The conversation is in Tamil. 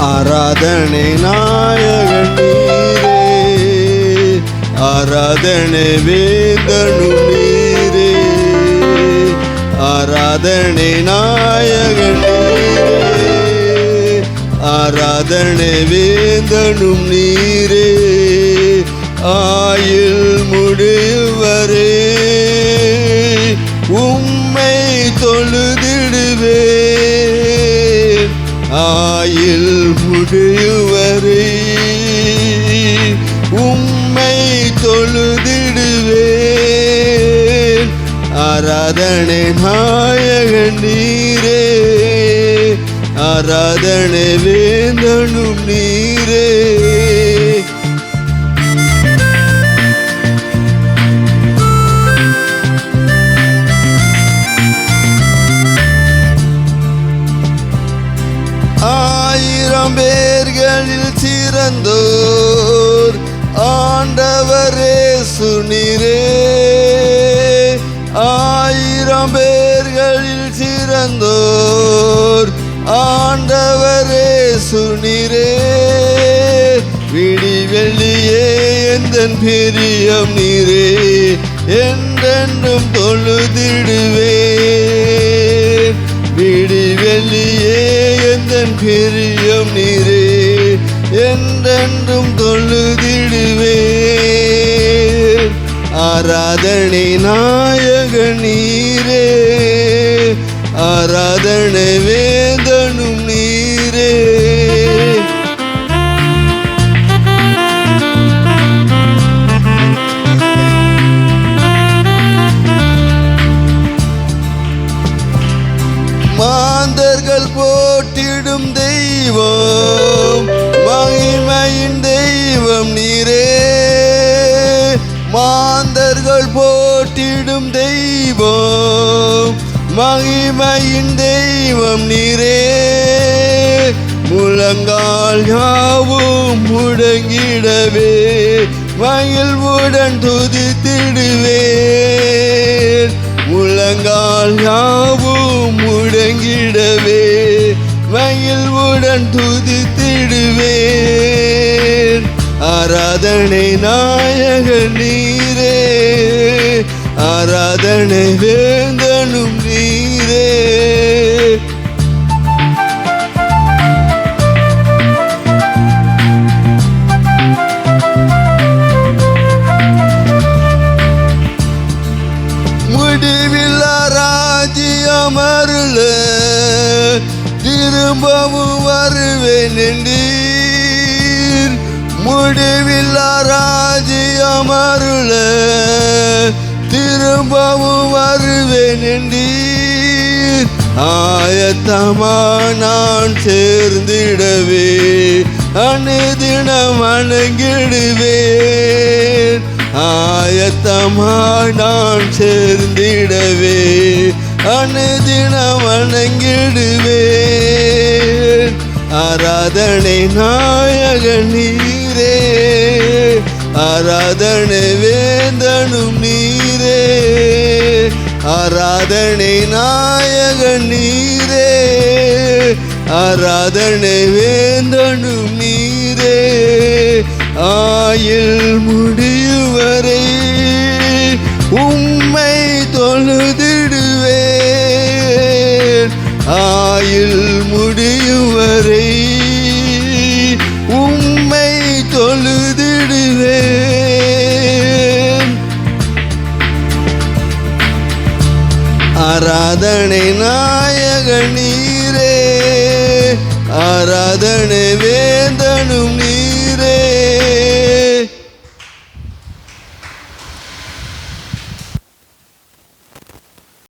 ஆராதனை நாயகன் நீரே, ஆராதனை வேந்தனும் நீரே, ஆராதனை நாயகன் நீரே, ஆராதனை வேந்தனும் நீரே. ஆயுள் முடிவரே உம்மை தொழுதிடுவேன், ஆயுள் முடிவரே உம்மை தொழுதிடுவேன். ஆராதனை நாயகன் நீரே, ஆராதனை வேந்தனும் நீரே. ஆயிரம் பேர்களில் சிறந்தோர் ஆண்டவரே சுனிரே, ஆயிரம் பேர்களில் சிறந்தோர் ஆண்டவரே சுனிரே. விடிவெள்ளியே எந்தன் பிரியம் நீரே, என்றென்றும் தொழுதிடுவேன். விடிவெள்ளியே எந்தன் பிரியம் நீரே, என்றென்றும் தொழுதிடுவேன். ஆராதனை நாயகன் நீரே, ஆராதனை வேந்தனும் நீரே. மாந்தர்கள் போற்றிடும் தெய்வம், மகிமையின் தெய்வம் நீரே, மாந்தர்கள் போற்றிடும் தெய்வம், மகிமையின் தெய்வம் நீரே. முழங்கால் யாவும் முடங்கிடவே மகிழ்வுடன் துதித்திடுவேன். முழங்கால் யாவும் முடங்கிடவே மகிழ்வுடன் துதித்திடுவேன். ஆராதனை நாயகன் நீரே, ஆராதனை வேந்தனும் நீரே. முடிவில்லா ராஜ்யம் அருள திரும்பவும் வருவேன் என்றீர். முடிவில்லா ராஜ்யம் அருள திரும்பவும் வருவேன் என்றீர். ஆயத்தமா நான் சேர்ந்திடவே அனுதினம் வணங்கிடுவேன். ஆயத்தமா நான் சேர்ந்திடவே அனுதினம் வணங்கிடுவேன். ஆராதனை நாயகன் நீரே, ஆராதனை வேந்தனும் நீரே, ஆராதனை நாயகன் நீரே, ஆராதனை வேந்தனும் நீரே. ஆயுள் முடிவரை உம்மை தொழுதிடுவேன், ஆயுள் முடிவரை உம்மை தொழுதிடுவேன். ஆராதனை நாயகன் நீரே, ஆராதனை வேந்தனும் நீரே.